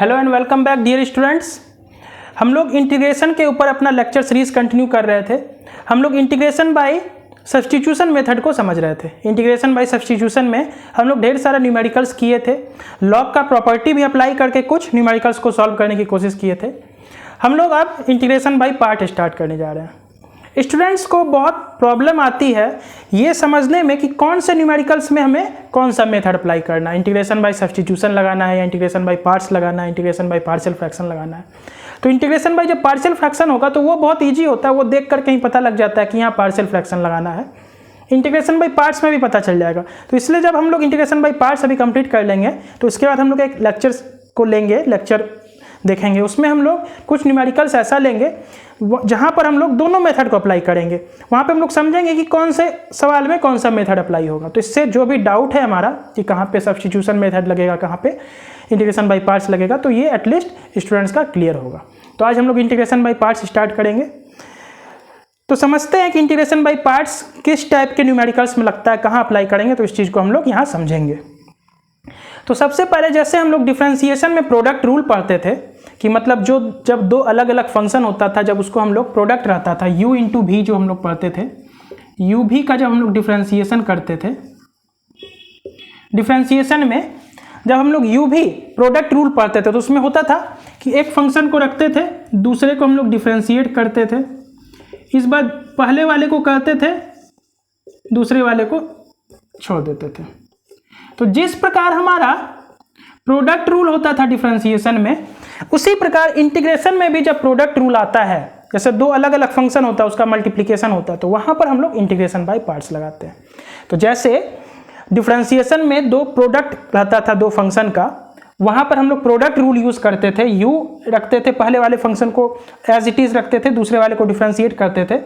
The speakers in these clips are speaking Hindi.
Hello and welcome back dear students. हम लोग इंटीग्रेशन के ऊपर अपना लेक्चर सीरीज कंटिन्यू कर रहे थे। हम लोग इंटीग्रेशन बाय सब्स्टिट्यूशन मेथड को समझ रहे थे। इंटीग्रेशन बाय सब्स्टिट्यूशन में हम लोग ढेर सारे न्यूमेरिकल्स किए थे। लॉग का प्रॉपर्टी भी अप्लाई करके कुछ न्यूमेरिकल्स को सॉल्व करने की कोशिश किए थे। हम लोग अब इंटीग्रेशन बाय पार्ट स्टार्ट करने जा रहे हैं। स्टूडेंट्स को बहुत प्रॉब्लम आती है ये समझने में कि कौन से न्यूमेरिकल्स में हमें कौन सा मेथड अप्लाई करना है। इंटीग्रेशन बाय सब्स्टिट्यूशन लगाना है या इंटीग्रेशन बाय पार्ट्स लगाना है, इंटीग्रेशन बाय पार्शियल फ्रैक्शन लगाना है। तो इंटीग्रेशन बाय जब पार्शियल फ्रैक्शन होगा तो वो बहुत ईजी होता है, वो देख कर कहीं पता लग जाता है कि यहाँ पार्शियल फ्रैक्शन लगाना है। इंटीग्रेशन बाय पार्ट्स में भी पता चल जाएगा। तो इसलिए जब हम लोग इंटीग्रेशन बाय पार्ट्स अभी कंप्लीट कर लेंगे तो उसके बाद हम लोग एक लेक्चर को लेंगे, लेक्चर देखेंगे। उसमें हम लोग कुछ न्यूमेरिकल्स ऐसा लेंगे जहाँ पर हम लोग दोनों मेथड को अप्लाई करेंगे। वहाँ पे हम लोग समझेंगे कि कौन से सवाल में कौन सा मेथड अप्लाई होगा। तो इससे जो भी डाउट है हमारा कि कहाँ पे सब्स्टिट्यूशन मेथड लगेगा, कहाँ पे इंटीग्रेशन बाय पार्ट्स लगेगा, तो ये एटलीस्ट स्टूडेंट्स का क्लियर होगा। तो आज हम लोग इंटीग्रेशन बाय पार्ट्स स्टार्ट करेंगे। तो समझते हैं कि इंटीग्रेशन बाय पार्ट्स किस टाइप के न्यूमेरिकल्स में लगता है, कहाँ अप्लाई करेंगे, तो इस चीज़ को हम लोग यहाँ समझेंगे। तो सबसे पहले जैसे हम लोग डिफरेंशिएशन में प्रोडक्ट रूल पढ़ते थे कि मतलब जो जब दो अलग अलग फंक्शन होता था, जब उसको हम लोग प्रोडक्ट रहता था u इंटू भी, जो हम लोग पढ़ते थे u भी का जब हम लोग डिफरेंशिएशन करते थे, डिफरेंशिएशन में जब हम लोग u भी प्रोडक्ट रूल पढ़ते थे तो उसमें होता था कि एक फंक्शन को रखते थे, दूसरे को हम लोग डिफरेंशिएट करते थे। इस बार पहले वाले को करते थे, दूसरे वाले को छोड़ देते थे। तो जिस प्रकार हमारा प्रोडक्ट रूल होता था डिफरेंशिएशन में, उसी प्रकार इंटीग्रेशन में भी जब प्रोडक्ट रूल आता है, जैसे दो अलग अलग फंक्शन होता है उसका मल्टीप्लिकेशन होता है, तो वहां पर हम लोग इंटीग्रेशन बाय पार्ट्स लगाते हैं। तो जैसे डिफरेंशिएशन में दो प्रोडक्ट रहता था दो फंक्शन का, वहां पर हम लोग प्रोडक्ट रूल यूज करते थे। u रखते थे, पहले वाले फंक्शन को एज इट इज रखते थे, दूसरे वाले को डिफरेंशिएट करते थे,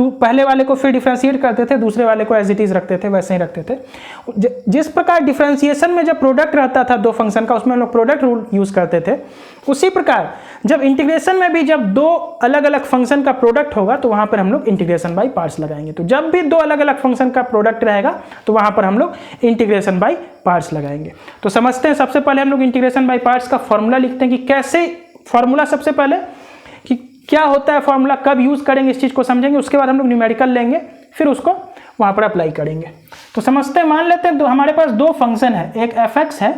पहले वाले को फिर डिफरेंशिएट करते थे, दूसरे वाले को एज इट इज रखते थे, वैसे ही रखते थे। जिस प्रकार डिफरेंशिएशन में जब प्रोडक्ट रहता था दो फंक्शन का, उसमें हम लोग प्रोडक्ट रूल यूज करते थे। उसी प्रकार जब इंटीग्रेशन में भी जब दो अलग अलग फंक्शन का प्रोडक्ट होगा तो वहां पर हम लोग इंटीग्रेशन बाय पार्ट्स लगाएंगे। तो जब भी दो अलग अलग फंक्शन का प्रोडक्ट रहेगा तो वहां पर हम लोग इंटीग्रेशन बाय पार्ट्स लगाएंगे। तो समझते हैं, सबसे पहले हम लोग इंटीग्रेशन बाय पार्ट्स का फॉर्मूला लिखते हैं कि कैसे फॉर्मूला, सबसे पहले कि क्या होता है फॉर्मूला, कब यूज करेंगे, इस चीज को समझेंगे। उसके बाद हम लोग न्यूमेरिकल लेंगे, फिर उसको वहां पर अप्लाई करेंगे। तो समझते हैं, मान लेते हैं हमारे पास दो फंक्शन है, एक fx है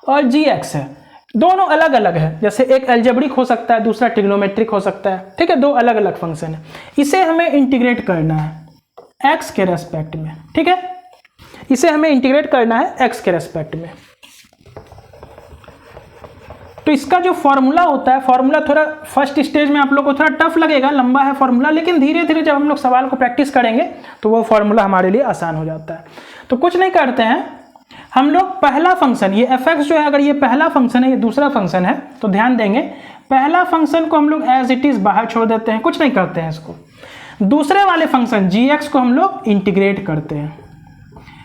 और gx है। दोनों अलग अलग है, जैसे एक अलजेब्रिक हो सकता है, दूसरा ट्रिग्नोमेट्रिक हो सकता है, ठीक है। दो अलग अलग फंक्शन है, इसे हमें इंटीग्रेट करना है x के रेस्पेक्ट में, ठीक है। इसे हमें इंटीग्रेट करना है x के रेस्पेक्ट में। तो इसका जो फॉर्मूला होता है, फॉर्मूला थोड़ा फर्स्ट स्टेज में आप लोग को थोड़ा टफ लगेगा, लंबा है फॉर्मूला, लेकिन धीरे धीरे जब हम लोग सवाल को प्रैक्टिस करेंगे तो वो फॉर्मूला हमारे लिए आसान हो जाता है। तो कुछ नहीं करते हैं हम लोग, पहला फंक्शन ये fx जो है, अगर ये पहला फंक्शन है, ये दूसरा फंक्शन है, तो ध्यान देंगे पहला फंक्शन को हम लोग एज इट इज बाहर छोड़ देते हैं, कुछ नहीं करते हैं इसको। दूसरे वाले फंक्शन gx को हम लोग इंटीग्रेट करते हैं।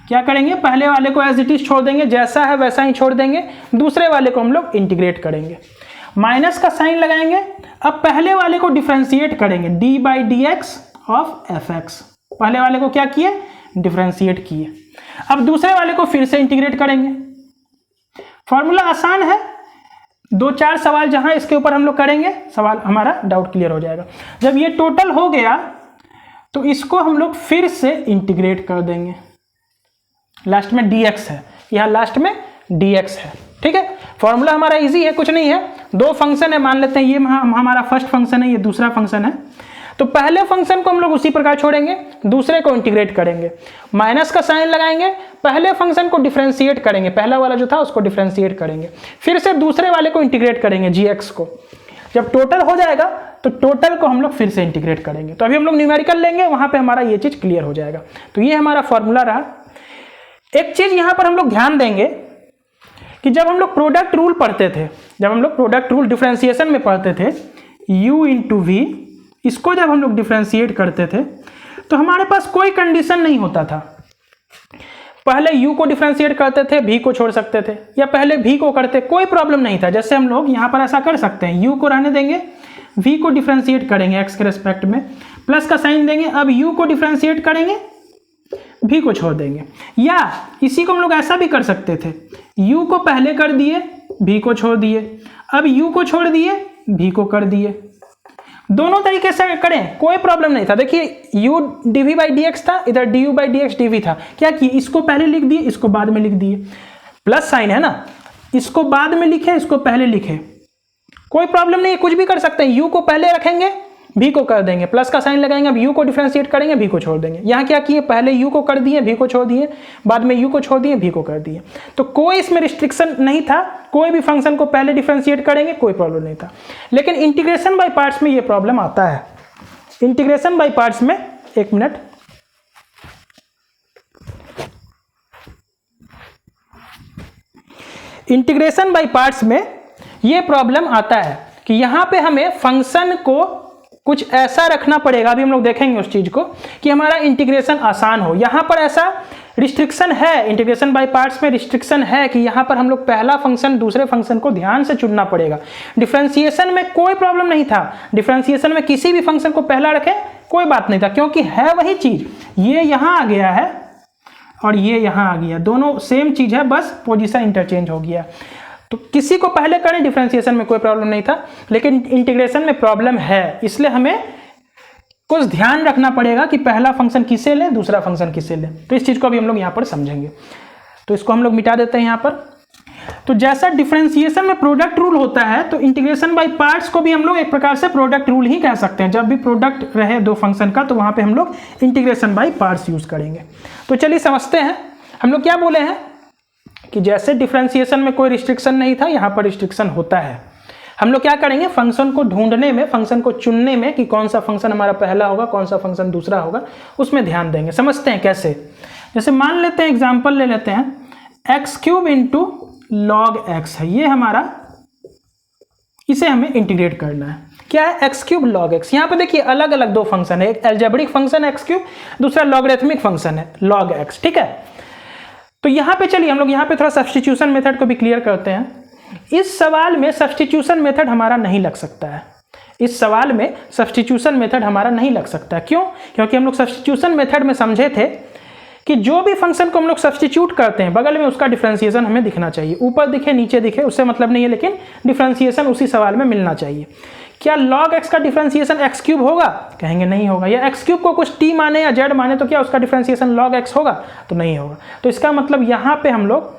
क्या करेंगे, पहले वाले को एज इट इज छोड़ देंगे, जैसा है वैसा ही छोड़ देंगे, दूसरे वाले को हम लोग इंटीग्रेट करेंगे, माइनस का साइन लगाएंगे। अब पहले वाले को डिफरेंशिएट करेंगे, D by D x of F x. पहले वाले को क्या किए, डिफरेंशिएट किए। अब दूसरे वाले को फिर से इंटीग्रेट करेंगे। फॉर्मूला आसान है, दो चार सवाल जहां इसके ऊपर हम लोग करेंगे, सवाल हमारा डाउट क्लियर हो जाएगा। जब ये टोटल हो गया तो इसको हम लोग फिर से इंटीग्रेट कर देंगे। लास्ट में dx है, यहाँ लास्ट में dx है, ठीक है। फॉर्मूला हमारा इजी है, कुछ नहीं है। दो फंक्शन है, मान लेते हैं ये हमारा फर्स्ट फंक्शन है, ये दूसरा फंक्शन है। तो पहले फंक्शन को हम लोग उसी प्रकार छोड़ेंगे, दूसरे को इंटीग्रेट करेंगे, माइनस का साइन लगाएंगे, पहले फंक्शन को डिफरेंशिएट करेंगे, पहला वाला जो था उसको डिफरेंशिएट करेंगे, फिर से दूसरे वाले को इंटीग्रेट करेंगे gx को। जब टोटल हो जाएगा तो टोटल को हम लोग फिर से इंटीग्रेट करेंगे। तो अभी हम लोग न्यूमेरिकल लेंगे, वहां पे हमारा ये चीज क्लियर हो जाएगा। तो ये हमारा फॉर्मूला रहा। एक चीज यहां पर हम लोग ध्यान देंगे कि जब हम लोग प्रोडक्ट रूल पढ़ते थे, जब हम लोग प्रोडक्ट रूल डिफरेंशिएशन में पढ़ते थे, u इंटू वी, इसको जब हम लोग डिफरेंशिएट करते थे तो हमारे पास कोई कंडीशन नहीं होता था। पहले u को डिफरेंशिएट करते थे, v को छोड़ सकते थे, या पहले v को करते, कोई प्रॉब्लम नहीं था। जैसे हम लोग यहाँ पर ऐसा कर सकते हैं, u को रहने देंगे, v को डिफरेंशिएट करेंगे x के रेस्पेक्ट में, प्लस का साइन देंगे। अब u को डिफरेंशिएट करेंगे, v को छोड़ देंगे। या इसी को हम लोग ऐसा भी कर सकते थे, u को पहले कर दिए, भी को छोड़ दिए, अब u को छोड़ दिए, भी को कर दिए। दोनों तरीके से करें कोई प्रॉब्लम नहीं था। देखिए u dv by D x था, इधर du by D x dv था। क्या किए, इसको पहले लिख दिए, इसको बाद में लिख दिए। प्लस साइन है ना, इसको बाद में लिखे, इसको पहले लिखे, कोई प्रॉब्लम नहीं है, कुछ भी कर सकते हैं। u को पहले रखेंगे, भी को कर देंगे, प्लस का साइन लगाएंगे, अब u को डिफरेंशिएट करेंगे, भी को छोड़ देंगे। यहाँ क्या किए, पहले u को कर दिए, भी को छोड़ दिए, बाद में u को छोड़ दिए, भी को कर दिए। तो कोई इसमें रिस्ट्रिक्शन नहीं था, कोई भी फंक्शन को पहले डिफरेंशिएट करेंगे कोई प्रॉब्लम नहीं था। लेकिन इंटीग्रेशन बाय पार्ट्स में ये प्रॉब्लम आता है। इंटीग्रेशन बाय पार्ट्स में, एक मिनट, इंटीग्रेशन बाय पार्ट्स में ये प्रॉब्लम आता है कि यहाँ पे हमें फंक्शन को कुछ ऐसा रखना पड़ेगा, अभी हम लोग देखेंगे उस चीज को, कि हमारा इंटीग्रेशन आसान हो। यहाँ पर ऐसा रिस्ट्रिक्शन है, इंटीग्रेशन बाय पार्ट्स में रिस्ट्रिक्शन है कि यहाँ पर हम लोग पहला फंक्शन दूसरे फंक्शन को ध्यान से चुनना पड़ेगा। डिफरेंशिएशन में कोई प्रॉब्लम नहीं था, डिफरेंशिएशन में किसी भी फंक्शन को पहला रखें कोई बात नहीं था, क्योंकि है वही चीज। ये यहाँ आ गया है और ये यहाँ आ गया, दोनों सेम चीज है, बस पोजीशन इंटरचेंज हो गया। तो किसी को पहले करें डिफरेंशिएशन में कोई प्रॉब्लम नहीं था, लेकिन इंटीग्रेशन में प्रॉब्लम है, इसलिए हमें कुछ ध्यान रखना पड़ेगा कि पहला फंक्शन किसे लें, दूसरा फंक्शन किसे लें। तो इस चीज़ को अभी हम लोग यहाँ पर समझेंगे। तो इसको हम लोग मिटा देते हैं यहाँ पर। तो जैसा डिफरेंशिएशन में प्रोडक्ट रूल होता है, तो इंटीग्रेशन बाय पार्ट्स को भी हम लोग एक प्रकार से प्रोडक्ट रूल ही कह सकते हैं। जब भी प्रोडक्ट रहे दो फंक्शन का, तो वहाँ पर हम लोग इंटीग्रेशन बाय पार्ट्स यूज करेंगे। तो चलिए समझते हैं हम लोग क्या बोले हैं कि जैसे डिफरेंशिएशन में कोई रिस्ट्रिक्शन नहीं था, यहाँ पर रिस्ट्रिक्शन होता है। हम लोग क्या करेंगे, फंक्शन को ढूंढने में, फंक्शन को चुनने में कि कौन सा फंक्शन हमारा पहला होगा, कौन सा फंक्शन दूसरा होगा, उसमें ध्यान देंगे। समझते हैं कैसे। जैसे मान लेते हैं, एग्जांपल ले लेते हैं, x cube into log x है, ये हमारा, इसे हमें इंटीग्रेट करना है। क्या है, एक्स क्यूब लॉग एक्स। यहाँ पे देखिए अलग अलग दो फंक्शन है, एक अलजेब्रिक फंक्शन है एक्स क्यूब, दूसरा लॉगरिथमिक फंक्शन है लॉग एक्स, ठीक है। तो यहाँ पे चलिए हम लोग यहाँ पे थोड़ा सब्स्टिट्यूशन मेथड को भी क्लियर करते हैं। इस सवाल में सब्स्टिट्यूशन मेथड हमारा नहीं लग सकता है, इस सवाल में सब्स्टिट्यूशन मेथड हमारा नहीं लग सकता है। क्यों? क्योंकि हम लोग सब्स्टिट्यूशन मेथड में समझे थे कि जो भी फंक्शन को हम लोग सब्स्टिट्यूट करते हैं, बगल में उसका डिफरेंशिएशन हमें दिखना चाहिए, ऊपर दिखे नीचे दिखे उससे मतलब नहीं है, लेकिन डिफरेंशिएशन उसी सवाल में मिलना चाहिए। क्या log x का डिफरेंशिएशन एक्स क्यूब होगा? कहेंगे नहीं होगा। या एक्स क्यूब को कुछ t माने या z माने, तो क्या उसका डिफरेंशिएशन log x होगा? तो नहीं होगा। तो इसका मतलब यहाँ पे हम लोग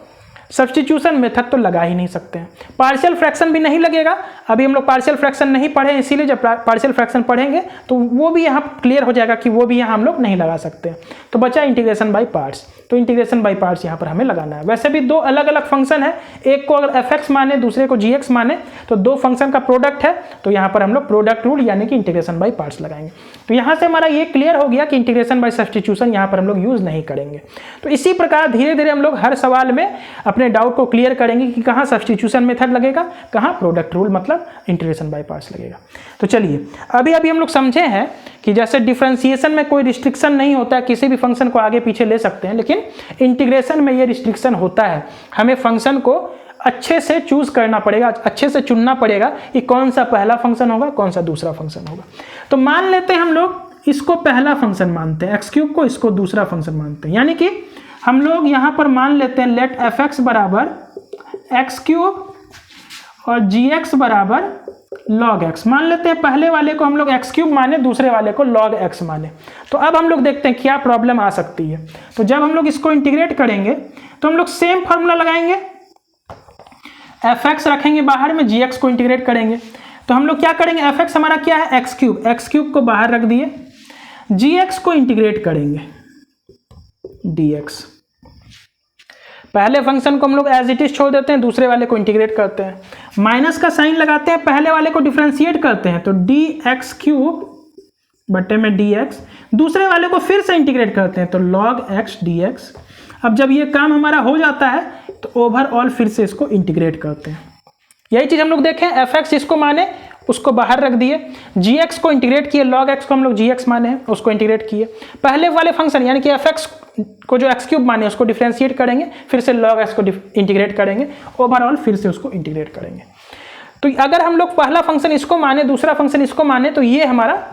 सब्स्टिट्यूशन मेथड तो लगा ही नहीं सकते हैं। पार्शियल फ्रैक्शन भी नहीं लगेगा। अभी हम लोग पार्शियल फ्रैक्शन नहीं पढ़े, इसीलिए जब पार्शियल फ्रैक्शन पढ़ेंगे तो वो भी यहाँ क्लियर हो जाएगा कि वो भी यहाँ हम लोग नहीं लगा सकते। तो बचा इंटीग्रेशन बाय पार्ट्स। तो इंटीग्रेशन बाय पार्ट्स यहाँ पर हमें लगाना है। वैसे भी दो अलग अलग फंक्शन है, एक को अगर fx माने दूसरे को gx माने, तो दो फंक्शन का प्रोडक्ट है, तो यहाँ पर हम लोग प्रोडक्ट रूल यानी कि इंटीग्रेशन बाय पार्ट्स लगाएंगे। तो यहाँ से हमारा ये क्लियर हो गया कि इंटीग्रेशन बाय सब्स्टिट्यूशन यहाँ पर हम लोग यूज नहीं करेंगे। तो इसी प्रकार धीरे धीरे हम लोग हर सवाल में अपने डाउट को क्लियर करेंगे कि कहाँ सब्स्टिट्यूशन मेथड लगेगा, कहाँ प्रोडक्ट रूल मतलब इंटीग्रेशन बाय पार्ट्स लगेगा। तो चलिए अभी हम लोग समझे हैं कि जैसे डिफरेंशिएशन में कोई रिस्ट्रिक्शन नहीं होता है, किसी भी फंक्शन को आगे पीछे ले सकते हैं, लेकिन इंटीग्रेशन में ये रिस्ट्रिक्शन होता है। हमें फंक्शन को अच्छे से चूज करना पड़ेगा, अच्छे से चुनना पड़ेगा कि कौन सा पहला फंक्शन होगा, कौन सा दूसरा फंक्शन होगा। तो मान लेते हैं हम लोग इसको पहला फंक्शन मानते हैं, एक्स क्यूब को इसको दूसरा फंक्शन मानते हैं, यानी कि हम लोग यहाँ पर मान लेते हैं लेट एफ एक्स बराबर एक्स क्यूब और जी एक्स बराबर लॉग एक्स। मान लेते हैं पहले वाले को हम लोग एक्स क्यूब माने, दूसरे वाले को लॉग एक्स माने। तो अब हम लोग देखते हैं क्या प्रॉब्लम आ सकती है। तो जब हम लोग इसको इंटीग्रेट करेंगे तो हम लोग सेम फार्मूला लगाएंगे, एफ एक्स रखेंगे बाहर में, जी एक्स को इंटीग्रेट करेंगे। तो हम लोग क्या करेंगे, एफ एक्स हमारा क्या है एक्स क्यूब, एक्स क्यूब को बाहर रख दिए, जी एक्स को इंटीग्रेट करेंगे डी एक्स। पहले फंक्शन को हम लोग एज इट इज छोड़ देते हैं, दूसरे वाले को इंटीग्रेट करते हैं, माइनस का साइन लगाते हैं, पहले वाले को डिफरेंशिएट करते हैं, तो डी एक्स क्यूब बटे में डी एक्स, दूसरे वाले को फिर से इंटीग्रेट करते हैं तो लॉग एक्स डी एक्स। अब जब ये काम हमारा हो जाता है तो ओवरऑल फिर से इसको इंटीग्रेट करते हैं। यही चीज हम लोग देखें, एफ एक्स जिसको माने उसको बाहर रख दिए, जी एक्स को इंटीग्रेट किए, लॉग एक्स को हम लोग जी एक्स माने हैं उसको इंटीग्रेट किए, पहले वाले फंक्शन यानी कि एफ एक्स को जो एक्स क्यूब माने उसको डिफरेंशिएट करेंगे, फिर से लॉग एक्स को इंटीग्रेट करेंगे, ओवरऑल फिर से उसको इंटीग्रेट करेंगे। तो अगर हम लोग पहला फंक्शन इसको माने, दूसरा फंक्शन इसको माने, तो ये हमारा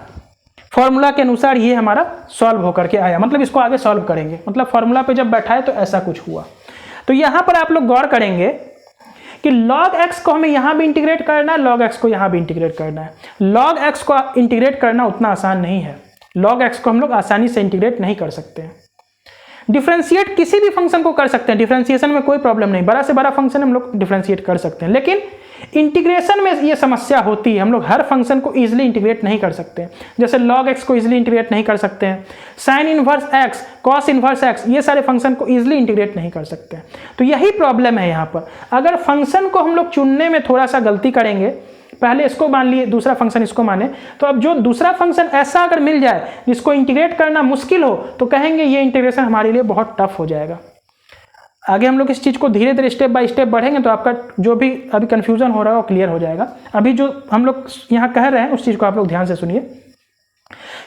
फॉर्मूला के अनुसार ये हमारा सॉल्व होकर के आया, मतलब इसको आगे सॉल्व करेंगे, मतलब फॉर्मूला पे जब बैठाए तो ऐसा कुछ हुआ। तो यहाँ पर आप लोग गौर करेंगे कि log x को हमें यहाँ भी इंटीग्रेट करना है, log x को यहाँ भी इंटीग्रेट करना है। log x को इंटीग्रेट करना उतना आसान नहीं है, log x को हम लोग आसानी से इंटीग्रेट नहीं कर सकते हैं। डिफरेंशिएट किसी भी फंक्शन को कर सकते हैं, डिफरेंशिएशन में कोई प्रॉब्लम नहीं, बड़ा से बड़ा फंक्शन हम लोग डिफरेंशिएट कर सकते हैं, लेकिन इंटीग्रेशन में ये समस्या होती है, हम लोग हर फंक्शन को इजीली इंटीग्रेट नहीं कर सकते। जैसे log x को इजीली इंटीग्रेट नहीं कर सकते हैं, sin inverse x, cos inverse x, ये सारे फंक्शन को इजीली इंटीग्रेट नहीं कर सकते। तो यही प्रॉब्लम है यहाँ पर। अगर फंक्शन को हम लोग चुनने में थोड़ा सा गलती करेंगे, पहले इसको मान लिए, दूसरा फंक्शन इसको माने, तो अब जो दूसरा फंक्शन ऐसा अगर मिल जाए जिसको इंटीग्रेट करना मुश्किल हो, तो कहेंगे ये इंटीग्रेशन हमारे लिए बहुत टफ हो जाएगा। आगे हम लोग इस चीज़ को धीरे धीरे स्टेप बाय स्टेप बढ़ेंगे तो आपका जो भी अभी कन्फ्यूजन हो रहा है वो क्लियर हो जाएगा। अभी जो हम लोग यहाँ कह रहे हैं उस चीज़ को आप लोग ध्यान से सुनिए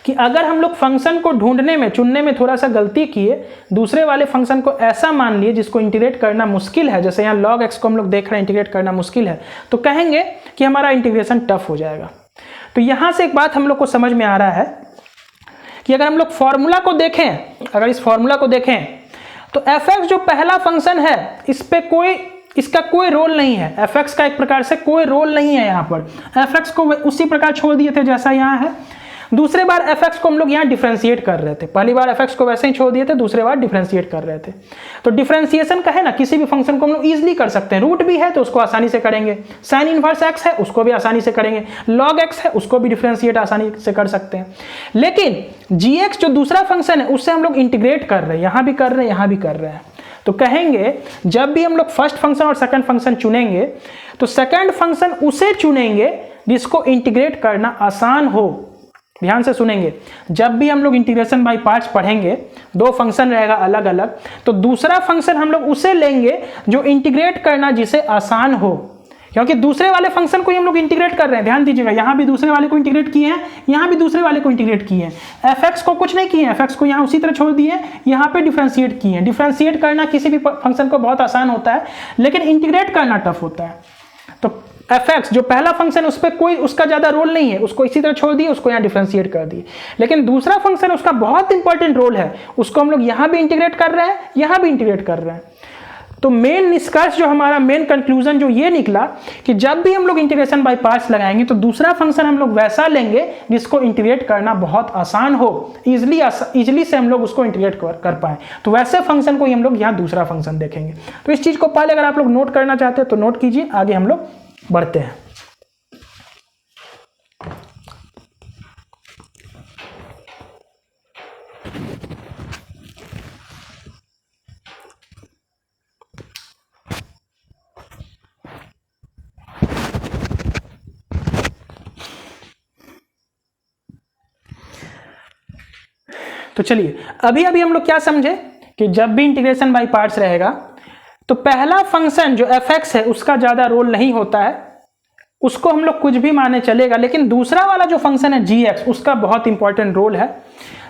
कि अगर हम लोग फंक्शन को ढूंढने में, चुनने में थोड़ा सा गलती किए, दूसरे वाले फंक्शन को ऐसा मान लिए जिसको इंटीग्रेट करना मुश्किल है, जैसे यहाँ log x को हम लोग देख रहे हैं इंटीग्रेट करना मुश्किल है, तो कहेंगे कि हमारा इंटीग्रेशन टफ हो जाएगा। तो यहाँ से एक बात हम लोग को समझ में आ रहा है कि अगर हम लोग फॉर्मूला को देखें, अगर इस फॉर्मूला को देखें तो fx जो पहला फंक्शन है इस पे इसका कोई रोल नहीं है, fx का एक प्रकार से कोई रोल नहीं है। यहाँ पर fx को उसी प्रकार छोड़ दिए थे जैसा यहाँ है। दूसरे बार fx को हम लोग यहाँ डिफरेंशिएट कर रहे थे, पहली बार fx को वैसे ही छोड़ दिए थे, दूसरे बार डिफरेंशिएट कर रहे थे। तो डिफरेंशिएशन का है ना, किसी भी फंक्शन को हम लोग इजीली कर सकते हैं, रूट भी है तो उसको आसानी से करेंगे, साइन इनवर्स x है उसको भी आसानी से करेंगे, log x है उसको भी डिफरेंशिएट आसानी से कर सकते हैं। लेकिन gx जो दूसरा फंक्शन है उससे हम लोग इंटीग्रेट कर रहे हैं, यहाँ भी कर रहे हैं, यहाँ भी कर रहे हैं। तो कहेंगे जब भी हम लोग फर्स्ट फंक्शन और सेकंड फंक्शन चुनेंगे तो सेकंड फंक्शन उसे चुनेंगे जिसको इंटीग्रेट करना आसान हो। ध्यान से सुनेंगे, जब भी हम लोग इंटीग्रेशन बाय पार्ट्स पढ़ेंगे, दो फंक्शन रहेगा अलग अलग, तो दूसरा फंक्शन हम लोग उसे लेंगे जो इंटीग्रेट करना जिसे आसान हो, क्योंकि दूसरे वाले फंक्शन को ही हम लोग इंटीग्रेट कर रहे हैं। ध्यान दीजिएगा, यहाँ भी दूसरे वाले को इंटीग्रेट किए हैं, यहाँ भी दूसरे वाले को इंटीग्रेट किए हैं। fx को कुछ नहीं किए हैं, fx को यहाँ उसी तरह छोड़ दिए, यहाँ पे डिफरेंशिएट किए हैं। डिफरेंशिएट करना किसी भी फंक्शन को बहुत आसान होता है, लेकिन इंटीग्रेट करना टफ होता है। तो fx जो पहला फंक्शन उस पर कोई उसका ज़्यादा रोल नहीं है, उसको इसी तरह छोड़ दिए, उसको यहाँ डिफरेंशिएट कर दिए। लेकिन दूसरा फंक्शन उसका बहुत इंपॉर्टेंट रोल है, उसको हम लोग यहाँ भी इंटीग्रेट कर रहे हैं, यहाँ भी इंटीग्रेट कर रहे हैं। तो मेन निष्कर्ष जो हमारा, मेन कंक्लूजन जो ये निकला कि जब भी हम लोग इंटीग्रेशन बाय पार्ट्स लगाएंगे तो दूसरा फंक्शन हम लोग वैसा लेंगे जिसको इंटीग्रेट करना बहुत आसान हो, इजीली से हम लोग उसको इंटीग्रेट कर पाए। तो वैसे फंक्शन को ही हम लोग यहाँ दूसरा फंक्शन देखेंगे। तो इस चीज़ को पहले अगर आप लोग नोट करना चाहते हैं तो नोट कीजिए, आगे हम लोग बढ़ते हैं। तो चलिए अभी हम लोग क्या समझे कि जब भी इंटीग्रेशन बाय पार्ट्स रहेगा तो पहला फंक्शन जो fx है उसका ज्यादा रोल नहीं होता है, उसको हम लोग कुछ भी माने चलेगा। लेकिन दूसरा वाला जो फंक्शन है gx, उसका बहुत इंपॉर्टेंट रोल है।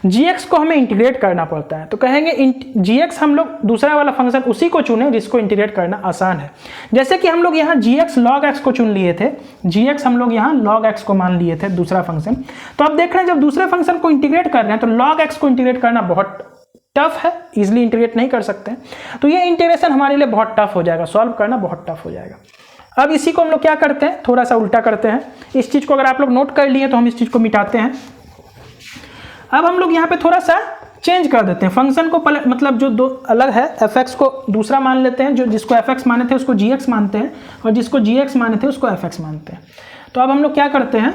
gx को हमें इंटीग्रेट करना पड़ता है, तो कहेंगे gx हम लोग दूसरा वाला फंक्शन उसी को चुने जिसको इंटीग्रेट करना आसान है। जैसे कि हम लोग यहाँ gx log x को चुन लिए थे, gx हम लोग यहाँ log x को मान लिए थे दूसरा फंक्शन। तो अब देख रहे हैं जब दूसरे फंक्शन को इंटीग्रेट कर रहे हैं तो log x को इंटीग्रेट करना बहुत टफ है, इजिली इंटीग्रेट नहीं कर सकते हैं। तो ये इंटीग्रेशन हमारे लिए बहुत टफ हो जाएगा, सॉल्व करना बहुत टफ हो जाएगा। अब इसी को हम लोग क्या करते हैं, थोड़ा सा उल्टा करते हैं। इस चीज़ को अगर आप लोग नोट कर लिए तो हम इस चीज़ को मिटाते हैं। अब हम लोग यहाँ पे थोड़ा सा चेंज कर देते हैं, फंक्शन को मतलब जो दो अलग है, fx को दूसरा मान लेते हैं, जो जिसको fx माने थे उसको gx मानते हैं, और जिसको gx माने थे उसको fx मानते हैं। तो अब हम लोग क्या करते हैं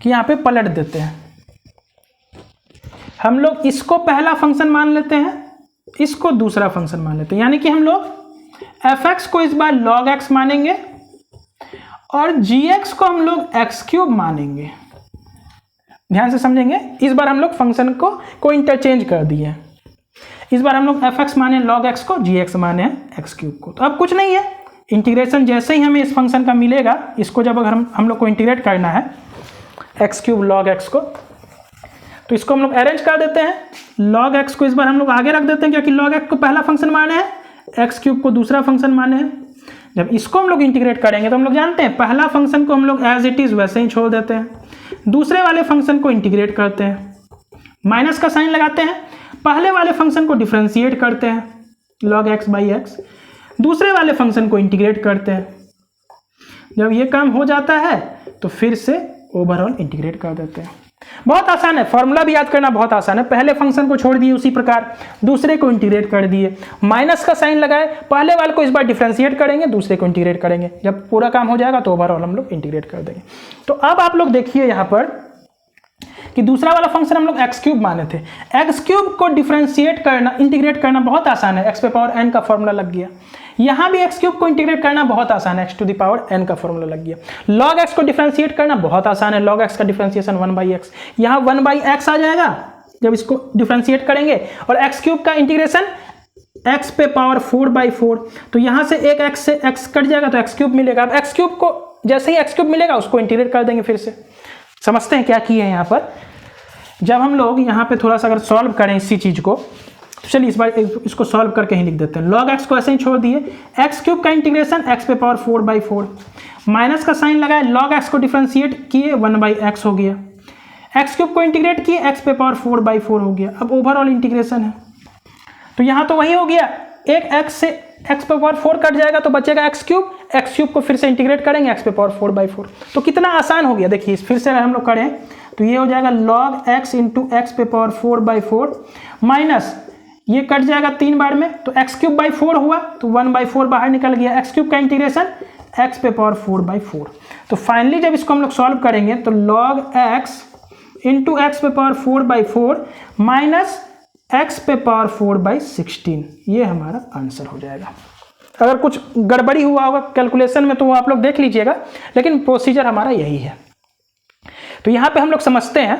कि यहाँ पे पलट देते हैं। हम लोग इसको पहला फंक्शन मान लेते हैं, इसको दूसरा फंक्शन मान लेते हैं, यानी कि हम लोग fx को इस बार log x मानेंगे और gx को हम लोग x³ मानेंगे। ध्यान से समझेंगे, इस बार हम लोग फंक्शन को इंटरचेंज कर दिए। इस बार हम लोग fx माने log x को, gx माने x³ को। तो अब कुछ नहीं है, इंटीग्रेशन जैसे ही हमें इस फंक्शन का मिलेगा, इसको जब अगर हम लोग को इंटीग्रेट करना है x³ log x को, तो इसको हम लोग अरेंज कर देते हैं। log x को इस बार हम लोग आगे रख देते हैं क्योंकि log x को पहला फंक्शन माने हैं, x³ को दूसरा फंक्शन माने हैं। जब इसको हम लोग इंटीग्रेट करेंगे तो हम लोग जानते हैं पहला फंक्शन को हम लोग एज इट इज वैसे ही छोड़ देते हैं, दूसरे वाले फंक्शन को इंटीग्रेट करते हैं, माइनस का साइन लगाते हैं, पहले वाले फंक्शन को डिफरेंशिएट करते हैं log x बाई एक्स, दूसरे वाले फंक्शन को इंटीग्रेट करते हैं। जब ये काम हो जाता है तो फिर से ओवरऑल इंटीग्रेट कर देते हैं। बहुत आसान है, फॉर्मूला भी याद करना बहुत आसान है। पहले फंक्शन को छोड़ दिए उसी प्रकार, दूसरे को इंटीग्रेट कर दिए, माइनस का साइन लगाए, पहले वाले को इस बार डिफरेंशिएट करेंगे, दूसरे को इंटीग्रेट करेंगे। जब पूरा काम हो जाएगा तो ओवरऑल हम लोग इंटीग्रेट कर देंगे। तो अब आप लोग देखिए यहाँ पर कि दूसरा वाला फंक्शन हम लोग एक्स क्यूब माने थे। एक्स क्यूब को डिफरेंशिएट करना, इंटीग्रेट करना बहुत आसान है, एक्स पे पावर एन का फॉर्मूला लग गया। यहाँ भी एक्स क्यूब को इंटीग्रेट करना बहुत आसान है, x to the power n का फॉर्मूला लग गया। लॉग एक्स को डिफरेंशिएट करना बहुत आसान है, लॉग एक्स का डिफरेंशिएशन 1/x, यहाँ 1/x आ जाएगा जब इसको डिफरेंशिएट करेंगे। और एक्स क्यूब का इंटीग्रेशन एक्स पे पावर 4/4, तो यहाँ से एक एक्स से एक्स कट जाएगा तो एक्स क्यूब मिलेगा। अब एक्स क्यूब को जैसे ही एक्स क्यूब मिलेगा उसको इंटीग्रेट कर देंगे फिर से। समझते हैं क्या किए हैं यहाँ पर। जब हम लोग यहाँ पे थोड़ा सा अगर सॉल्व करें इसी चीज़ को, तो चलिए इस बार इसको सॉल्व करके ही लिख देते हैं। लॉग एक्स को ऐसे ही छोड़ दिए, एक्स क्यूब का इंटीग्रेशन एक्स पे पावर 4/4, माइनस का साइन लगाए, लॉग एक्स को डिफरेंशिएट किए 1/x हो गया, एक्स क्यूब को इंटीग्रेट किए एक्स पे पावर 4/4 हो गया। अब ओवरऑल इंटीग्रेशन है तो यहाँ तो वही हो गया, एक एक्स से एक्स पे पावर 4 कट जाएगा तो बचेगा एक्स क्यूब को फिर से इंटीग्रेट करेंगे एक्स पे पावर 4/4। तो कितना आसान हो गया देखिए, फिर से अगर हम लोग करें तो ये हो जाएगा log x इंटू एक्स पे पावर 4/4 माइनस ये कट जाएगा 3 बार में तो एक्स क्यूब बाई 4 हुआ तो 1/4 बाहर निकल गया, एक्स क्यूब का इंटीग्रेशन एक्स पे पावर 4/4। तो फाइनली जब इसको हम लोग सॉल्व करेंगे तो log x इंटू एक्स पे पावर 4/4 माइनस एक्स पे पावर 4/16, ये हमारा आंसर हो जाएगा। अगर कुछ गड़बड़ी हुआ होगा कैलकुलेशन में तो वो आप लोग देख लीजिएगा, लेकिन प्रोसीजर हमारा यही है। तो यहाँ पे हम लोग समझते हैं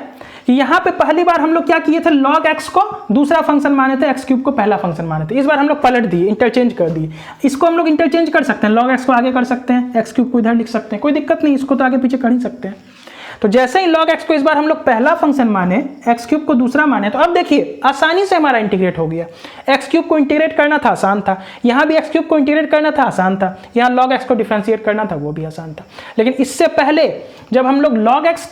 कि यहाँ पे पहली बार हम लोग क्या किए थे, log x को दूसरा फंक्शन माने थे, एक्स क्यूब को पहला फंक्शन माने थे। इस बार हम लोग पलट दिए, इंटरचेंज कर दिए। इसको हम लोग इंटरचेंज कर सकते हैं, log x को आगे कर सकते हैं, एक्स क्यूब को इधर लिख सकते हैं, कोई दिक्कत नहीं, इसको तो आगे पीछे कर ही सकते हैं। तो जैसे ही log x को इस बार हम लोग पहला फंक्शन माने, एक्स क्यूब को दूसरा माने, तो अब देखिए आसानी से हमारा इंटीग्रेट हो गया। एक्स क्यूब को इंटीग्रेट करना था आसान था, यहाँ भी एक्स क्यूब को इंटीग्रेट करना था आसान था, यहाँ log x को डिफरेंशिएट करना था वो भी आसान था। लेकिन इससे पहले जब हम लोग log x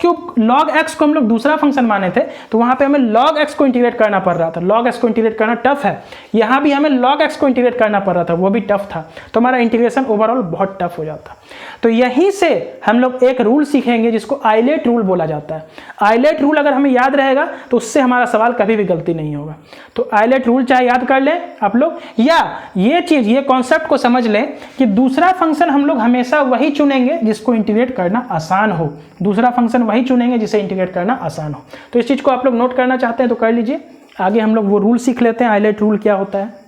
को हम लोग दूसरा फंक्शन माने थे तो वहाँ पे हमें log x को इंटीग्रेट करना पड़ रहा था। log x को इंटीग्रेट करना टफ है, यहाँ भी हमें log x को इंटीग्रेट करना पड़ रहा था, वो भी टफ था। तो हमारा इंटीग्रेशन ओवरऑल बहुत टफ हो जाता। तो यहीं से हम लोग एक रूल सीखेंगे जिसको आइलेट रूल बोला जाता है। आइलेट रूल अगर हमें याद रहेगा तो उससे हमारा सवाल कभी भी गलती नहीं होगा। तो आइलेट रूल चाहे याद कर लें आप लोग, या ये कॉन्सेप्ट को समझ लें कि दूसरा फंक्शन हम लोग हमेशा वही चुनेंगे जिसको इंटीग्रेट करना आसान हो, दूसरा फंक्शन वही चुनेंगे जिसे इंटीग्रेट करना आसान हो। तो इस चीज़ को आप लोग नोट करना चाहते हैं तो कर लीजिए। आगे हम लोग वो रूल सीख लेते हैं, आइलेट रूल क्या होता है।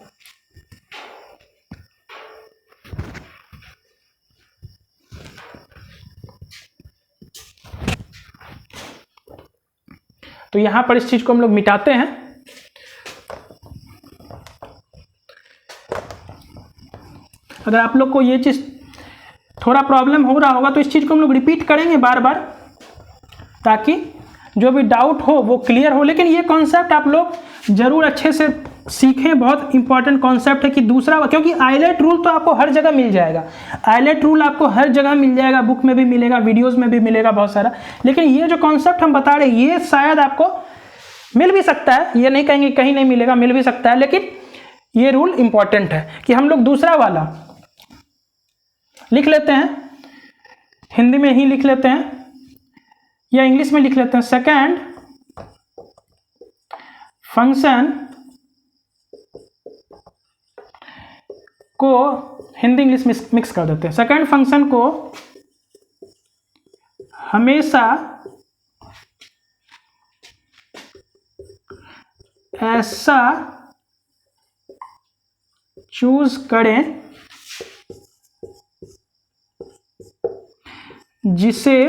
तो यहां पर इस चीज को हम लोग मिटाते हैं। अगर आप लोग को ये चीज थोड़ा प्रॉब्लम हो रहा होगा तो इस चीज को हम लोग रिपीट करेंगे बार बार, ताकि जो भी डाउट हो वो क्लियर हो। लेकिन ये कॉन्सेप्ट आप लोग जरूर अच्छे से सीखें, बहुत इंपॉर्टेंट कॉन्सेप्ट है कि दूसरा, क्योंकि आइलेट रूल तो आपको हर जगह मिल जाएगा, आइलेट रूल आपको हर जगह मिल जाएगा, बुक में भी मिलेगा, वीडियोस में भी मिलेगा बहुत सारा। लेकिन ये जो कॉन्सेप्ट हम बता रहे हैं ये शायद आपको मिल भी सकता है, ये नहीं कहेंगे कहीं नहीं मिलेगा, मिल भी सकता है, लेकिन ये रूल इंपॉर्टेंट है कि हम लोग दूसरा वाला लिख लेते हैं, हिंदी में ही लिख लेते हैं या इंग्लिश में लिख लेते हैं। सेकंड फंक्शन को हिंदी इंग्लिश मिक्स कर देते हैं। सेकंड फंक्शन को हमेशा ऐसा चूज करें जिसे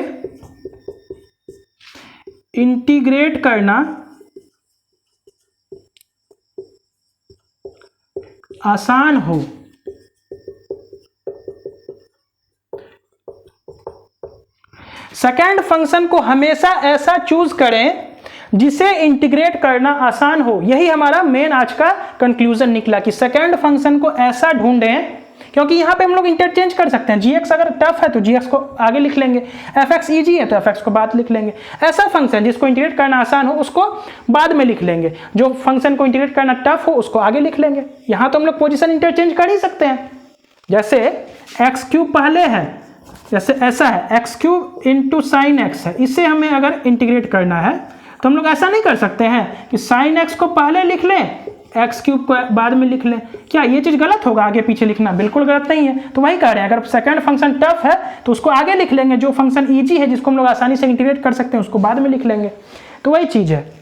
इंटीग्रेट करना आसान हो। सेकेंड फंक्शन को हमेशा ऐसा चूज करें जिसे इंटीग्रेट करना आसान हो। यही हमारा मेन आज का कंक्लूजन निकला कि सेकेंड फंक्शन को ऐसा ढूंढें, क्योंकि यहां पे हम लोग इंटरचेंज कर सकते हैं। gx अगर टफ है तो gx को आगे लिख लेंगे, fx इजी है तो fx को बाद लिख लेंगे। ऐसा फंक्शन जिसको इंटीग्रेट करना आसान हो उसको बाद में लिख लेंगे, जो फंक्शन को इंटीग्रेट करना टफ हो उसको आगे लिख लेंगे। यहां तो हम लोग पोजीशन इंटरचेंज कर ही सकते हैं। जैसे एक्स क्यूब पहले है, जैसे ऐसा है x cube into sine x है, इसे हमें अगर इंटीग्रेट करना है तो हम लोग ऐसा नहीं कर सकते हैं कि साइन एक्स को पहले लिख लें, एक्स क्यूब को बाद में लिख लें। क्या ये चीज़ गलत होगा आगे पीछे लिखना? बिल्कुल गलत नहीं है। तो वही कह रहे हैं, अगर सेकंड फंक्शन टफ है तो उसको आगे लिख लेंगे, जो फंक्शन ईजी है जिसको हम लोग आसानी से इंटीग्रेट कर सकते हैं उसको बाद में लिख लेंगे। तो वही चीज़ है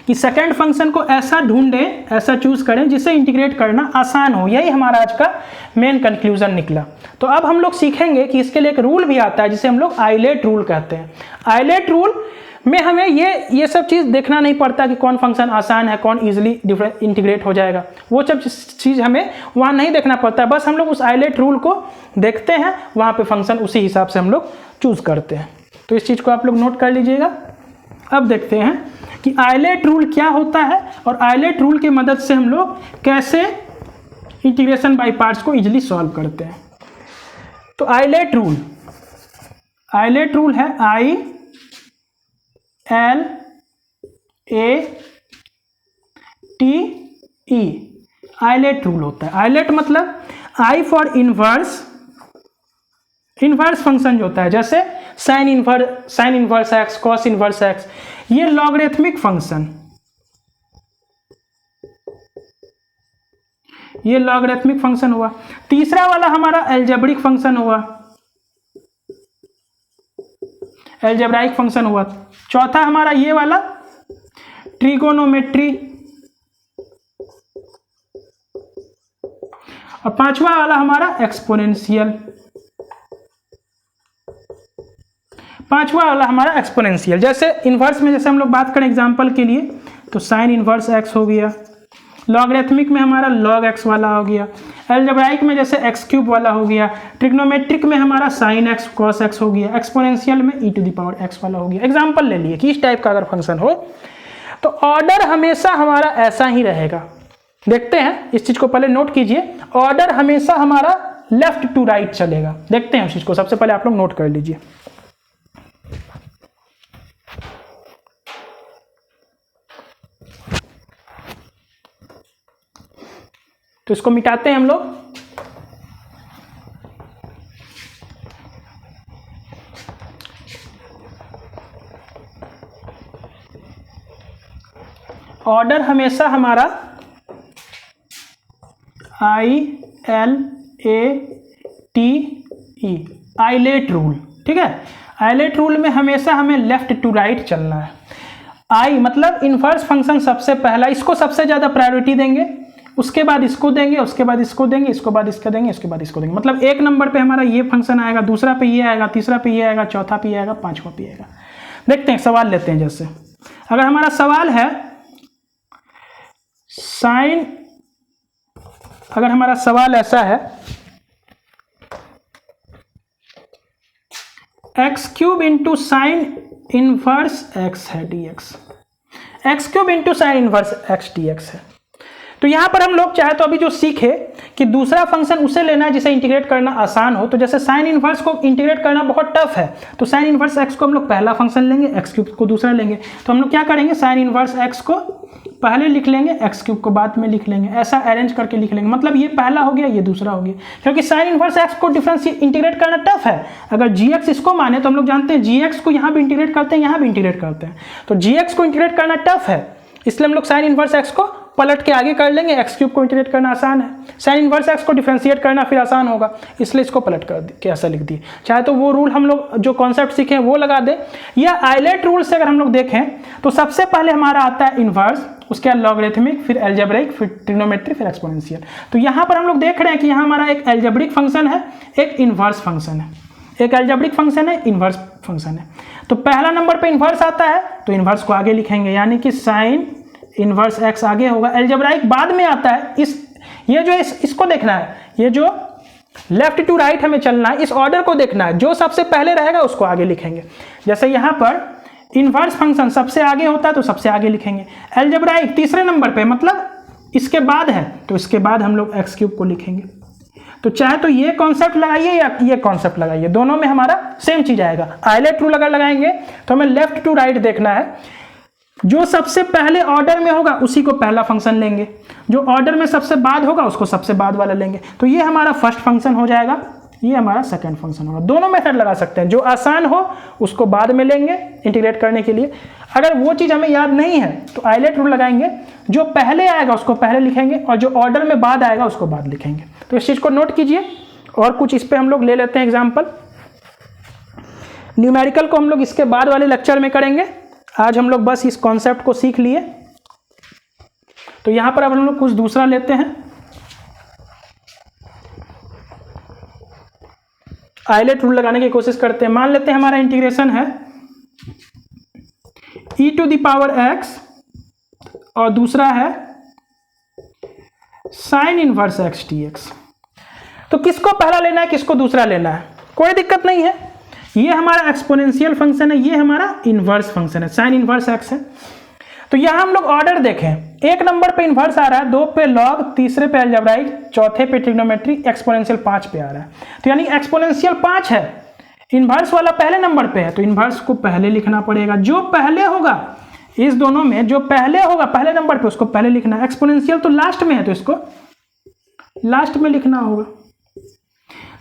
कि सेकंड फंक्शन को ऐसा ढूंढें, ऐसा चूज करें जिसे इंटीग्रेट करना आसान हो। यही हमारा आज का मेन कंक्लूजन निकला। तो अब हम लोग सीखेंगे कि इसके लिए एक रूल भी आता है जिसे हम लोग आइलेट रूल कहते हैं। आइलेट रूल में हमें ये सब चीज़ देखना नहीं पड़ता कि कौन फंक्शन आसान है, कौन इजीली इंटीग्रेट हो जाएगा, वो सब चीज़ हमें वहाँ नहीं देखना पड़ता है। बस हम लोग उस आइलेट रूल को देखते हैं, वहाँ पे फंक्शन उसी हिसाब से हम लोग चूज करते हैं। तो इस चीज़ को आप लोग नोट कर लीजिएगा। अब देखते हैं कि आइलेट रूल क्या होता है और आइलेट रूल की मदद से हम लोग कैसे इंटीग्रेशन बाय पार्ट्स को इजीली सॉल्व करते हैं। तो आइलेट रूल है ILATE, आइलेट रूल होता है। आइलेट मतलब आई फॉर इनवर्स फंक्शन जो होता है, जैसे sine inverse x, cos inverse x, ये लॉगरिथमिक फंक्शन हुआ। तीसरा वाला हमारा एल्जेब्रिक फंक्शन हुआ, चौथा हमारा ये वाला ट्रिगोनोमेट्री, और पांचवा वाला हमारा एक्सपोनेंशियल। जैसे इन्वर्स में जैसे हम लोग बात करें एग्जांपल के लिए तो साइन इन्वर्स एक्स हो गया, लॉगरिथमिक में हमारा लॉग एक्स वाला हो गया, एल्जेब्राइक में जैसे एक्स क्यूब वाला हो गया, ट्रिग्नोमेट्रिक में हमारा साइन एक्स कॉस एक्स हो गया, एक्सपोनेंशियल में e to the power x वाला हो गया। एग्जांपल ले लिए कि इस टाइप का अगर फंक्शन हो तो ऑर्डर हमेशा हमारा ऐसा ही रहेगा। देखते हैं, इस चीज को पहले नोट कीजिए, ऑर्डर हमेशा हमारा लेफ्ट टू राइट चलेगा। देखते हैं उस चीज को, सबसे पहले आप लोग नोट कर लीजिए। तो इसको मिटाते हैं हम लोग। ऑर्डर हमेशा हमारा ILATE, आइलेट रूल, ठीक है। आइलेट रूल में हमेशा हमें लेफ्ट टू राइट चलना है। आई मतलब इनवर्स फंक्शन सबसे पहला, इसको सबसे ज्यादा प्रायोरिटी देंगे, उसके बाद इसको देंगे, उसके बाद इसको देंगे, इसके बाद इसको देंगे, उसके बाद इसको देंगे। मतलब एक नंबर पे हमारा ये फंक्शन आएगा, दूसरा पे ये आएगा, तीसरा पे ये आएगा, चौथा पे ये आएगा, पांचवा पे आएगा। देखते हैं, सवाल लेते हैं। जैसे अगर हमारा सवाल है साइन, अगर हमारा सवाल ऐसा है x cube into sine inverse x है dx, x cube into sine inverse x dx है। तो यहां पर हम लोग चाहे तो अभी जो सीखे कि दूसरा फंक्शन उसे लेना है जिसे इंटीग्रेट करना आसान हो। तो जैसे साइन इनवर्स को इंटीग्रेट करना बहुत टफ है, तो साइन इनवर्स एक्स को हम लोग पहला फंक्शन लेंगे, एक्स क्यूब को दूसरा लेंगे। तो हम लोग क्या करेंगे, साइन इनवर्स एक्स को पहले लिख लेंगे, एक्स क्यूब को बाद में लिख लेंगे, ऐसा अरेंज करके लिख लेंगे। मतलब ये पहला हो गया, ये दूसरा हो गया, क्योंकि साइन इनवर्स एक्स को डिफरेंशिएट इंटीग्रेट करना टफ है। अगर जीएक्स इसको माने तो हम लोग जानते हैं जीएक्स को यहाँ भी इंटीग्रेट करते हैं, यहाँ भी इंटीग्रेट करते हैं। तो जीएक्स को इंटीग्रेट करना टफ है, इसलिए हम लोग साइन इनवर्स एक्स को पलट के आगे कर लेंगे। एक्स क्यूब को इंटीग्रेट करना आसान है, साइन इनवर्स एक्स को डिफरेंशिएट करना फिर आसान होगा, इसलिए इसको पलट कर के ऐसा लिख दिए। चाहे तो वो रूल हम लोग जो कॉन्सेप्ट सीखे वो लगा दें, या आइलेट रूल से अगर हम लोग देखें तो सबसे पहले हमारा आता है इनवर्स, उसके बाद लॉगरिथमिक, फिर एल्जेब्रिक, फिर ट्रिग्नोमेट्री, फिर एक्सपोनेंशियल। तो यहाँ पर हम लोग देख रहे हैं कि यहाँ हमारा एक एल्जेब्रिक फंक्शन है, एक इनवर्स फंक्शन है, एक एल्जेब्रिक फंक्शन है, इनवर्स फंक्शन है। तो पहला नंबर पे इनवर्स आता है तो इनवर्स को आगे लिखेंगे, यानी कि साइन इनवर्स एक्स आगे होगा, एल्जेब्राइक बाद में आता है। इसको देखना है, ये जो लेफ्ट टू राइट हमें चलना है, इस ऑर्डर को देखना है, जो सबसे पहले रहेगा उसको आगे लिखेंगे। जैसे यहाँ पर इनवर्स फंक्शन सबसे आगे होता है तो सबसे आगे लिखेंगे, एल्जेब्राइक तीसरे नंबर पे मतलब इसके बाद है तो इसके बाद हम लोग एक्स क्यूब को लिखेंगे। तो चाहे तो ये कॉन्सेप्ट लगाइए या ये कॉन्सेप्ट लगाइए, दोनों में हमारा सेम चीज आएगा। आइलेट रूल अगर लगाएंगे तो हमें लेफ्ट टू राइट देखना है, जो सबसे पहले ऑर्डर में होगा उसी को पहला फंक्शन लेंगे, जो ऑर्डर में सबसे बाद होगा उसको सबसे बाद वाला लेंगे। तो ये हमारा फर्स्ट फंक्शन हो जाएगा, ये हमारा सेकंड फंक्शन होगा। दोनों मेथड लगा सकते हैं, जो आसान हो उसको बाद में लेंगे इंटीग्रेट करने के लिए। अगर वो चीज़ हमें याद नहीं है तो आइलेट रूल लगाएंगे, जो पहले आएगा उसको पहले लिखेंगे और जो ऑर्डर में बाद आएगा उसको बाद लिखेंगे। तो इस चीज़ को नोट कीजिए। और कुछ इस पर हम लोग ले लेते हैं एग्जाम्पल। न्यूमेरिकल को हम लोग इसके बाद वाले लेक्चर में करेंगे, आज हम लोग बस इस कॉन्सेप्ट को सीख लिए। तो यहां पर अब हम लोग कुछ दूसरा लेते हैं, आइलेट रूल लगाने की कोशिश करते हैं। मान लेते हैं हमारा इंटीग्रेशन है e⁻x और दूसरा है sin इनवर्स x dx। तो किसको पहला लेना है, किसको दूसरा लेना है, कोई दिक्कत नहीं है। ये हमारा एक्सपोनेंशियल फंक्शन है, ये हमारा इनवर्स फंक्शन है, साइन इनवर्स x है। तो यहां हम लोग ऑर्डर देखें, एक नंबर पे इनवर्स आ रहा है, 2 पे लॉग, तीसरे पे अलजेब्राइक, चौथे पे ट्रिग्नोमेट्री, एक्सपोनेंशियल 5 पे आ रहा है। तो यानी एक्सपोनेंशियल 5 है, इनवर्स वाला पहले नंबर पे है, तो इनवर्स को पहले लिखना पड़ेगा। जो पहले होगा इस दोनों में, जो पहले होगा पहले नंबर पे उसको पहले लिखना है। एक्सपोनेंशियल तो लास्ट में है तो इसको लास्ट में लिखना होगा।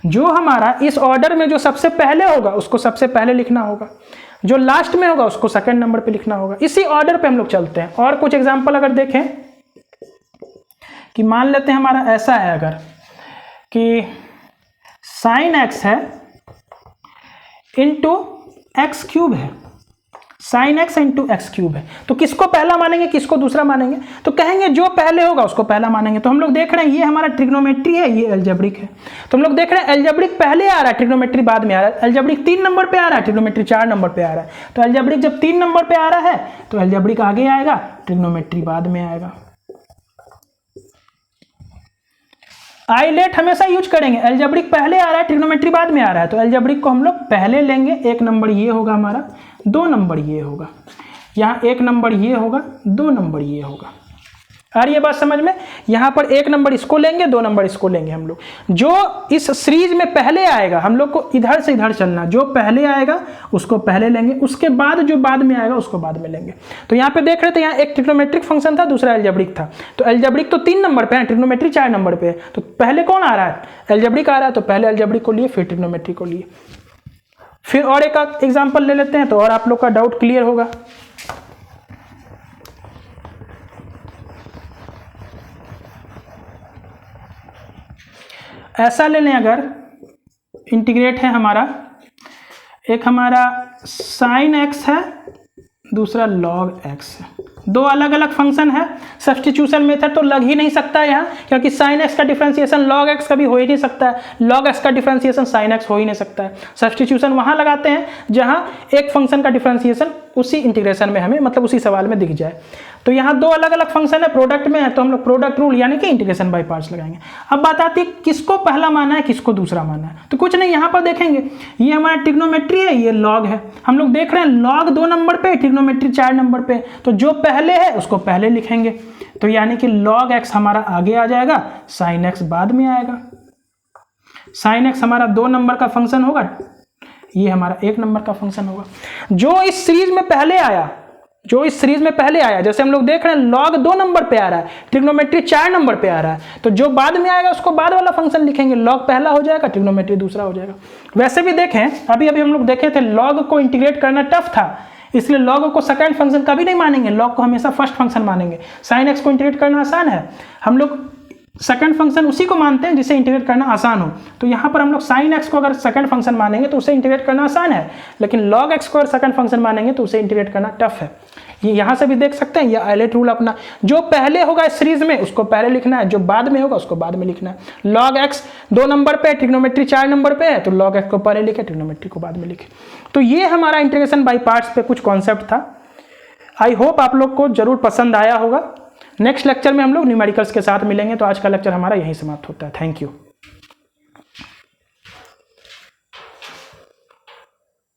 जो हमारा इस ऑर्डर में जो सबसे पहले होगा उसको सबसे पहले लिखना होगा, जो लास्ट में होगा उसको सेकंड नंबर पे लिखना होगा। इसी ऑर्डर पे हम लोग चलते हैं। और कुछ एग्जांपल अगर देखें कि मान लेते हैं हमारा ऐसा है, अगर कि साइन एक्स है इंटू एक्स क्यूब है, sine x into x cube है, तो किसको पहला मानेंगे, किसको दूसरा मानेंगे? तो कहेंगे जो पहले होगा उसको पहला मानेंगे। तो हम लोग देख रहे हैं ये हमारा ट्रिग्नोमेट्री है, ये अलजेब्रिक है। तो हम लोग देख रहे हैं अलजेब्रिक पहले आ रहा है, ट्रिग्नोमेट्री बाद में आ रहा है। अलजेब्रिक 3 नंबर पे आ रहा है, ट्रिग्नोमेट्री 4 नंबर पे आ रहा है। तो अलजेब्रिक जब 3 नंबर पे आ रहा है तो अलजेब्रिक आगे आएगा, ट्रिग्नोमेट्री बाद में आएगा। आइलेट हमेशा यूज करेंगे, अलजेब्रिक पहले आ रहा है, ट्रिग्नोमेट्री बाद में आ रहा है, तो अलजेब्रिक को हम लोग पहले लेंगे। 1 नंबर ये होगा हमारा, 2 नंबर ये होगा, यहाँ 1 नंबर ये होगा, 2 नंबर ये होगा। और ये बात समझ में, यहाँ पर 1 नंबर इसको लेंगे, 2 नंबर इसको लेंगे हम लोग। जो इस सीरीज में पहले आएगा हम लोग को इधर से इधर चलना, जो पहले आएगा उसको पहले लेंगे, उसके बाद जो बाद में आएगा उसको बाद में लेंगे। तो यहाँ पे देख रहे थे, यहाँ एक ट्रिग्नोमेट्रिक फंक्शन था, दूसरा अलजेब्रिक था। तो अलजेब्रिक तो 3 नंबर पे है, ट्रिग्नोमेट्री 4 नंबर पे है। तो पहले कौन आ रहा है, अलजेब्रिक आ रहा है, तो पहले अलजेब्रिक को लिए फिर ट्रिग्नोमेट्री को लिए। फिर और एक एग्जाम्पल ले लेते हैं तो और आप लोग का डाउट क्लियर होगा। ऐसा ले लें, अगर इंटीग्रेट है हमारा, एक हमारा साइन एक्स है, दूसरा लॉग एक्स है, 2 अलग अलग फंक्शन है। सब्स्टिट्यूशन मेथड तो लग ही नहीं सकता है यहाँ, क्योंकि साइन एक्स का डिफरेंशिएशन लॉग एक्स का भी हो ही नहीं सकता है, लॉग एक्स का डिफरेंशिएशन साइन एक्स हो ही नहीं सकता है। सब्स्टिट्यूशन वहाँ लगाते हैं जहाँ एक फंक्शन का डिफरेंशिएशन उसी इंटीग्रेशन में हमें, मतलब उसी सवाल में दिख जाए। तो यहाँ 2 अलग अलग फंक्शन है, प्रोडक्ट में है, तो हम लोग प्रोडक्ट रूल यानी कि इंटीग्रेशन बाय पार्ट्स लगाएंगे। अब बात आती है किसको पहला माना है, किसको दूसरा माना है। तो कुछ नहीं, यहाँ पर देखेंगे ये हमारा ट्रिग्नोमेट्री है, ये लॉग है। हम लोग देख रहे हैं लॉग 2 नंबर पे, ट्रिग्नोमेट्री 4 नंबर पे, तो जो पहले है उसको पहले लिखेंगे। तो यानी कि लॉग एक्स हमारा आगे आ जाएगा, साइन एक्स बाद में आएगा। साइन एक्स हमारा 2 नंबर का फंक्शन होगा, ये हमारा 1 नंबर का फंक्शन होगा। जो इस सीरीज में पहले आया, जो इस सीरीज में पहले आया, जैसे हम लोग देख रहे हैं लॉग 2 नंबर पे आ रहा है, ट्रिग्नोमेट्री 4 नंबर पे आ रहा है, तो जो बाद में आएगा उसको बाद वाला फंक्शन लिखेंगे। लॉग पहला हो जाएगा, ट्रिग्नोमेट्री दूसरा हो जाएगा। वैसे भी देखें, अभी अभी हम लोग देखे थे लॉग को इंटीग्रेट करना टफ था, इसलिए लॉग को सेकंड फंक्शन कभी नहीं मानेंगे, लॉग को हमेशा फर्स्ट फंक्शन मानेंगे। साइन एक्स को इंटीग्रेट करना आसान है, हम लोग सेकंड फंक्शन उसी को मानते हैं जिसे इंटीग्रेट करना आसान हो। तो यहाँ पर हम लोग साइन एक्स को अगर सेकंड फंक्शन मानेंगे तो उसे इंटीग्रेट करना आसान है, लेकिन लॉग एक्स को अगर सेकंड फंक्शन मानेंगे तो उसे इंटीग्रेट करना टफ है। ये यहाँ से भी देख सकते हैं, ये आइलेट रूल अपना, जो पहले होगा इस सीरीज में उसको पहले लिखना है, जो बाद में होगा उसको बाद में लिखना है। लॉग एक्स 2 नंबर पे, ट्रिग्नोमेट्री 4 नंबर पे है, तो लॉग एक्स को पहले लिखे, ट्रिग्नोमेट्री को बाद में लिखे। तो ये हमारा इंटीग्रेशन बाय पार्ट्स पे कुछ कॉन्सेप्ट था। आई होप आप लोग को जरूर पसंद आया होगा। नेक्स्ट लेक्चर में हम लोग न्यूमेरिकल्स के साथ मिलेंगे। तो आज का लेक्चर हमारा यहीं समाप्त होता है। Thank you.